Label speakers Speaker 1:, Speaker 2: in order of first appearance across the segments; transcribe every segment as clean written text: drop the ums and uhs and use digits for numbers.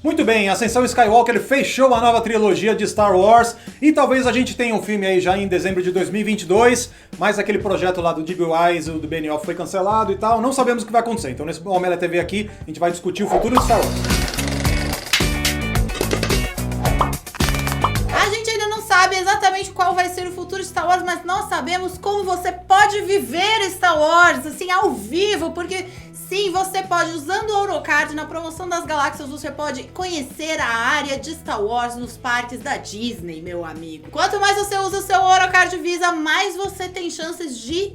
Speaker 1: Muito bem, Ascensão Skywalker fechou a nova trilogia de Star Wars e talvez a gente tenha um filme aí já em dezembro de 2022, mas aquele projeto lá do D.B. Wise, o do Benioff foi cancelado e tal, não sabemos o que vai acontecer. Então nesse Omelete TV aqui a gente vai discutir o futuro de Star Wars.
Speaker 2: A gente ainda não sabe exatamente qual vai ser o futuro de Star Wars, mas nós sabemos como você pode viver Star Wars, assim, ao vivo, porque... Sim, você pode, usando o Orocard na promoção das galáxias, você pode conhecer a área de Star Wars nos parques da Disney, meu amigo. Quanto mais você usa o seu Orocard Visa, mais você tem chances de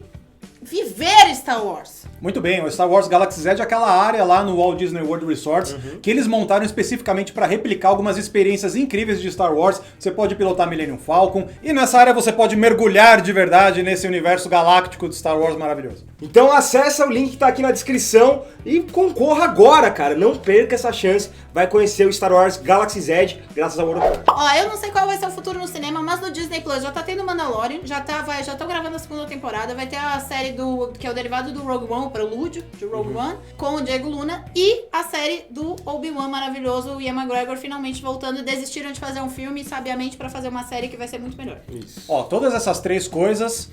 Speaker 2: viver Star Wars.
Speaker 1: Muito bem, o Star Wars Galaxy's Edge é aquela área lá no Walt Disney World Resorts que eles montaram especificamente para replicar algumas experiências incríveis de Star Wars. Você pode pilotar Millennium Falcon e nessa área você pode mergulhar de verdade nesse universo galáctico de Star Wars maravilhoso.
Speaker 3: Então acessa o link que tá aqui na descrição e concorra agora, cara. Não perca essa chance. Vai conhecer o Star Wars Galaxy's Edge graças ao Orocard.
Speaker 2: Ó, eu não sei qual vai ser o futuro no cinema, mas no Disney Plus já tá tendo Mandalorian, já tô gravando a segunda temporada, vai ter a série que é o derivado do Rogue One, o prelúdio de Rogue One, com o Diego Luna, e a série do Obi-Wan maravilhoso, o Ian McGregor finalmente voltando, e desistiram de fazer um filme, sabiamente, pra fazer uma série que vai ser muito melhor.
Speaker 3: Isso.
Speaker 1: Ó, todas essas três coisas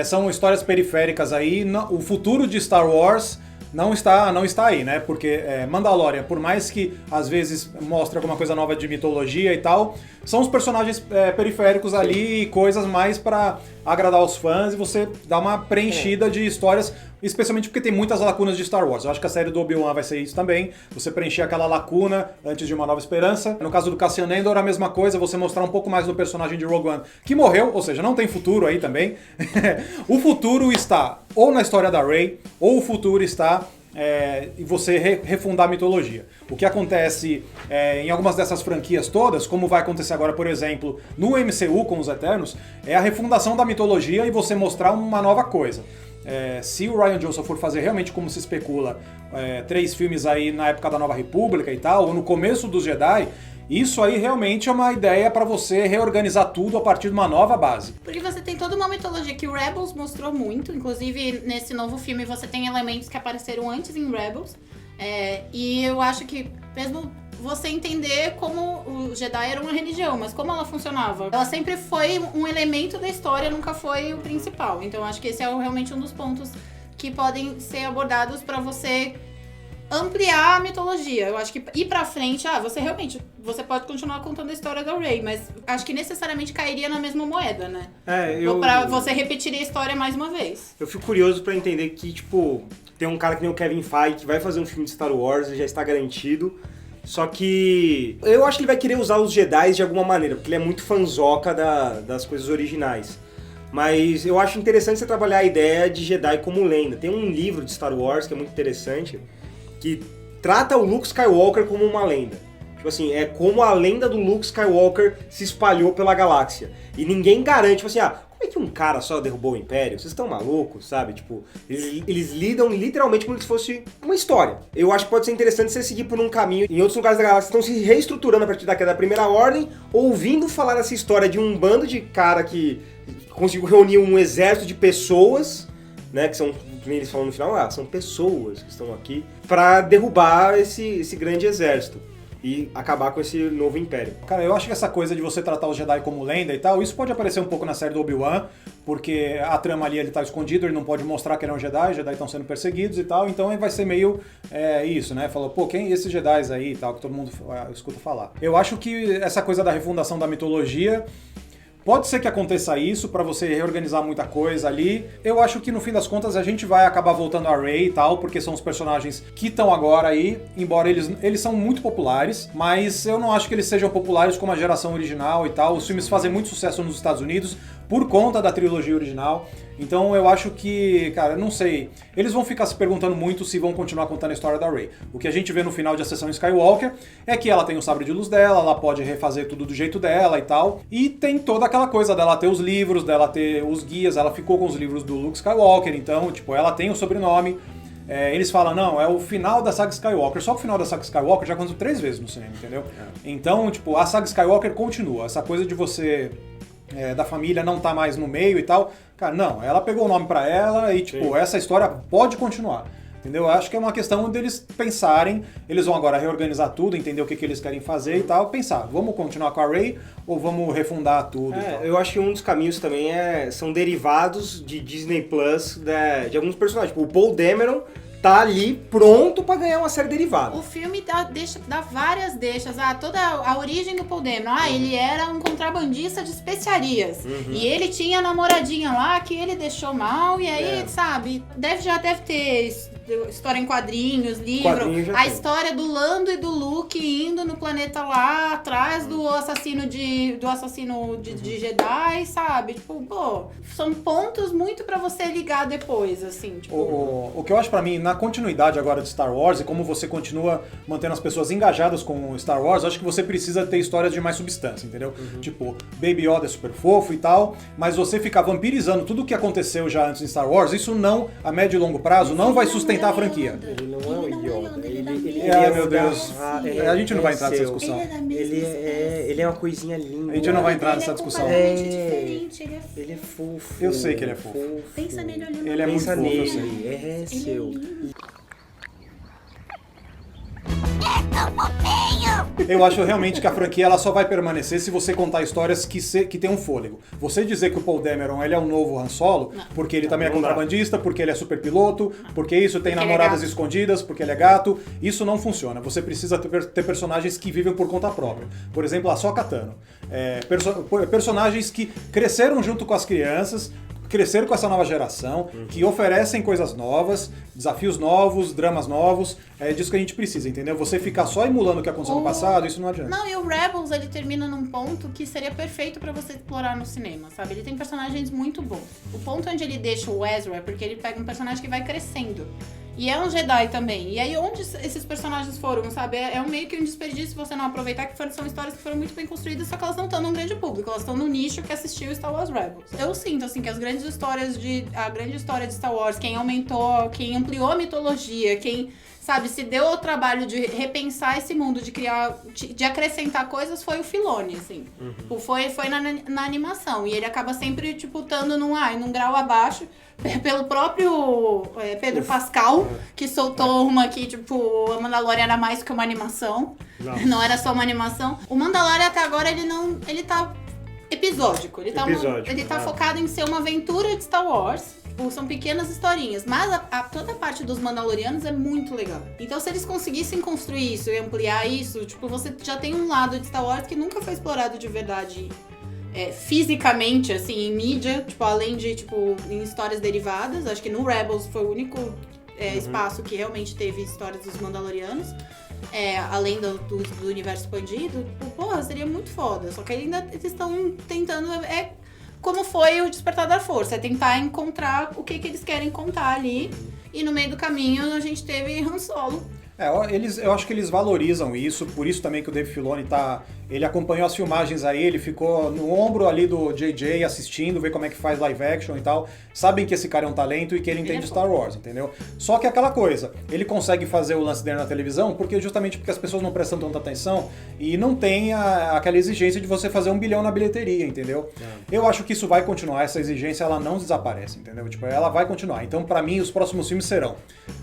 Speaker 1: são histórias periféricas aí. O futuro de Star Wars não está aí, né? Porque Mandalorian, por mais que às vezes mostre alguma coisa nova de mitologia e tal, são os personagens periféricos ali e coisas mais pra agradar os fãs e você dá uma preenchida de histórias, especialmente porque tem muitas lacunas de Star Wars. Eu acho que a série do Obi-Wan vai ser isso também, você preencher aquela lacuna antes de uma nova esperança. No caso do Cassian Andor, a mesma coisa, você mostrar um pouco mais do personagem de Rogue One, que morreu, ou seja, não tem futuro aí também. O futuro está ou na história da Rey, ou o futuro está e você refundar a mitologia. O que acontece em algumas dessas franquias todas, como vai acontecer agora, por exemplo, no MCU com os Eternos, é a refundação da mitologia e você mostrar uma nova coisa. Se o Rian Johnson for fazer realmente como se especula, 3 filmes aí na época da Nova República e tal, ou no começo dos Jedi, isso aí realmente é uma ideia pra você reorganizar tudo a partir de uma nova base.
Speaker 2: Porque você tem toda uma mitologia que o Rebels mostrou muito, inclusive nesse novo filme você tem elementos que apareceram antes em Rebels, e eu acho que mesmo você entender como o Jedi era uma religião, mas como ela funcionava, ela sempre foi um elemento da história, nunca foi o principal. Então eu acho que esse é realmente um dos pontos que podem ser abordados pra você ampliar a mitologia. Eu acho que ir pra frente, você pode continuar contando a história da Rey, mas acho que necessariamente cairia na mesma moeda, né? Ou pra você repetir a história mais uma vez.
Speaker 3: Eu fico curioso pra entender que, tipo, tem um cara que nem o Kevin Feige que vai fazer um filme de Star Wars, já está garantido. Só que eu acho que ele vai querer usar os Jedi de alguma maneira, porque ele é muito fanzoca das coisas originais. Mas eu acho interessante você trabalhar a ideia de Jedi como lenda. Tem um livro de Star Wars que é muito interessante, que trata o Luke Skywalker como uma lenda. Tipo assim, é como a lenda do Luke Skywalker se espalhou pela galáxia. E ninguém garante, tipo assim, como é que um cara só derrubou o Império? Vocês estão malucos, sabe? Tipo, eles lidam literalmente como se fosse uma história. Eu acho que pode ser interessante você seguir por um caminho. Em outros lugares da galáxia estão se reestruturando a partir da queda da Primeira Ordem, ouvindo falar dessa história de um bando de cara que conseguiu reunir um exército de pessoas, né, que são, como eles falam no final, são pessoas que estão aqui pra derrubar esse grande exército e acabar com esse novo império.
Speaker 1: Cara, eu acho que essa coisa de você tratar os Jedi como lenda e tal, isso pode aparecer um pouco na série do Obi-Wan, porque a trama ali ele tá escondido, ele não pode mostrar que ele é um Jedi, os Jedi estão sendo perseguidos e tal, então vai ser meio isso, né? Falou, quem esses Jedi aí e tal, que todo mundo escuta falar. Eu acho que essa coisa da refundação da mitologia, pode ser que aconteça isso pra você reorganizar muita coisa ali. Eu acho que no fim das contas a gente vai acabar voltando a Rey e tal, porque são os personagens que estão agora aí, embora eles são muito populares, mas eu não acho que eles sejam populares como a geração original e tal. Os filmes fazem muito sucesso nos Estados Unidos por conta da trilogia original. Então eu acho que, cara, não sei, eles vão ficar se perguntando muito se vão continuar contando a história da Rey. O que a gente vê no final de Ascensão Skywalker é que ela tem o sabre de luz dela, ela pode refazer tudo do jeito dela e tal, e tem toda aquela coisa dela ter os livros, dela ter os guias, ela ficou com os livros do Luke Skywalker, então, tipo, ela tem o sobrenome. Eles falam, não, é o final da saga Skywalker, só que o final da saga Skywalker já aconteceu 3 vezes no cinema, entendeu? Então, tipo, a saga Skywalker continua, essa coisa de você... da família não tá mais no meio e tal. Cara, não, ela pegou o nome pra ela e, tipo, essa história pode continuar. entendeu? Eu acho que é uma questão deles pensarem, eles vão agora reorganizar tudo, entender o que eles querem fazer e tal, pensar, vamos continuar com a Rey ou vamos refundar tudo e tal.
Speaker 3: Eu acho que um dos caminhos também são derivados de Disney Plus de alguns personagens. Tipo, o Paul Dameron tá ali pronto pra ganhar uma série derivada.
Speaker 2: O filme dá várias deixas. Toda a origem do Paul Dameron. Ele era um contrabandista de especiarias. E ele tinha a namoradinha lá que ele deixou mal. E aí, sabe, já deve ter história em quadrinhos, livro. A história do Lando e do Luke indo no planeta lá atrás do assassino de Jedi, sabe? Tipo, pô, são pontos muito pra você ligar depois, assim. Tipo...
Speaker 1: O que eu acho pra mim, na continuidade agora de Star Wars, e como você continua mantendo as pessoas engajadas com Star Wars, acho que você precisa ter histórias de mais substância, entendeu? Tipo, Baby Yoda é super fofo e tal, mas você ficar vampirizando tudo o que aconteceu já antes em Star Wars, isso não, a médio e longo prazo, não vai sustentar a franquia.
Speaker 3: Ele não é o Yoda.
Speaker 1: Meu Deus. A gente não vai entrar nessa discussão.
Speaker 3: Ele é uma coisinha linda.
Speaker 1: A gente não vai entrar nessa discussão.
Speaker 2: Diferente,
Speaker 3: ele é fofo.
Speaker 1: Eu sei que ele é fofo.
Speaker 2: Pensa nele olhando.
Speaker 1: Ele é muito fofo, eu sei.
Speaker 3: É seu.
Speaker 1: Eu acho realmente que a franquia ela só vai permanecer se você contar histórias que tem um fôlego. Você dizer que o Paul Dameron ele é um novo Han Solo, porque ele também é contrabandista, porque ele é super piloto, porque isso tem namoradas escondidas, porque ele é gato, isso não funciona. Você precisa ter personagens que vivem por conta própria. Por exemplo, a Ahsoka Tano. Personagens que cresceram junto com as crianças, cresceram com essa nova geração, que oferecem coisas novas, desafios novos, dramas novos. É disso que a gente precisa, entendeu? Você ficar só emulando o que aconteceu no passado, isso não adianta.
Speaker 2: Não, e o Rebels, ele termina num ponto que seria perfeito pra você explorar no cinema, sabe? Ele tem personagens muito bons. O ponto onde ele deixa o Ezra é porque ele pega um personagem que vai crescendo. E é um Jedi também. E aí, onde esses personagens foram, sabe? É meio que um desperdício você não aproveitar, que são histórias que foram muito bem construídas, só que elas não estão num grande público, elas estão no nicho que assistiu Star Wars Rebels. Eu sinto, assim, que a grande história de Star Wars, quem ampliou a mitologia, quem, sabe, se deu ao trabalho de repensar esse mundo, de criar, de acrescentar coisas, foi o Filoni, assim. Foi na animação. E ele acaba sempre, tipo, estando num grau abaixo, pelo próprio Pedro Pascal, que soltou uma que, tipo, a Mandalorian era mais que uma animação. Não era só uma animação. O Mandalorian até agora, ele tá episódico. Ele tá focado em ser uma aventura de Star Wars. Tipo, são pequenas historinhas. Mas toda a parte dos Mandalorianos é muito legal. Então, se eles conseguissem construir isso e ampliar isso, tipo, você já tem um lado de Star Wars que nunca foi explorado de verdade fisicamente, assim, em mídia, tipo, além de, tipo, em histórias derivadas. Acho que no Rebels foi o único espaço que realmente teve histórias dos Mandalorianos. Além do universo expandido. Tipo, porra, seria muito foda. Só que ainda eles estão tentando... como foi o Despertar da Força. É tentar encontrar o que eles querem contar ali. E no meio do caminho a gente teve Han Solo.
Speaker 1: Eu acho que eles valorizam isso, por isso também que o Dave Filoni ele acompanhou as filmagens aí, ele ficou no ombro ali do JJ assistindo, ver como é que faz live action e tal. Sabem que esse cara é um talento e que ele entende Star Wars, entendeu? Só que aquela coisa, ele consegue fazer o lance dele na televisão justamente porque as pessoas não prestam tanta atenção e não tem aquela exigência de você fazer 1 bilhão na bilheteria, entendeu? Eu acho que isso vai continuar, essa exigência ela não desaparece, entendeu? Tipo, ela vai continuar. Então, pra mim, os próximos filmes serão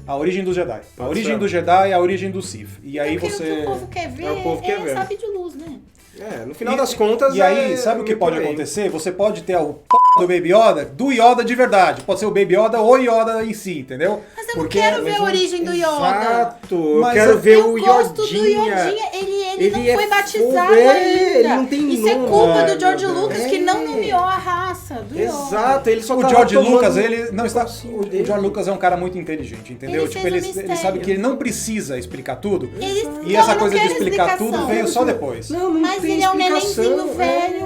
Speaker 1: A Origem do Jedi, A Origem do Jedi e A Origem do Sith. E aí você...
Speaker 2: O que o povo quer ver sabe de luz, né?
Speaker 3: No final das contas...
Speaker 1: E aí, sabe o que pode acontecer? Você pode ter o do Baby Yoda, do Yoda de verdade. Pode ser o Baby Yoda ou o Yoda em si, entendeu?
Speaker 2: Mas eu não quero ver a origem do Yoda.
Speaker 3: Exato, eu quero ver o Yodinha.
Speaker 2: Eu gosto do Yodinha, ele não foi batizado ainda.
Speaker 3: Ele não tem
Speaker 2: Isso é culpa do George Lucas, que não nomeou a raça do Yoda.
Speaker 3: Exato, ele só
Speaker 1: o George Lucas, ele não está... O George Lucas é um cara muito inteligente, entendeu? Ele sabe que ele não precisa explicar tudo. E essa coisa de explicar tudo veio só depois.
Speaker 2: Mas ele é um nenenzinho velho,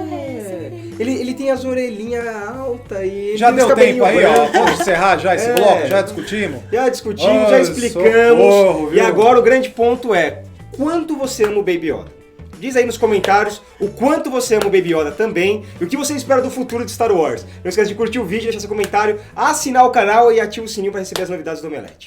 Speaker 3: Ele tem as orelhinhas altas e...
Speaker 1: Já deu tempo aí, ó. Vamos encerrar já esse bloco? Já discutimos?
Speaker 3: Já discutimos, já explicamos. Socorro, e agora o grande ponto é, quanto você ama o Baby Yoda? Diz aí nos comentários o quanto você ama o Baby Yoda também e o que você espera do futuro de Star Wars. Não esqueça de curtir o vídeo, deixar seu comentário, assinar o canal e ativar o sininho para receber as novidades do Omelete.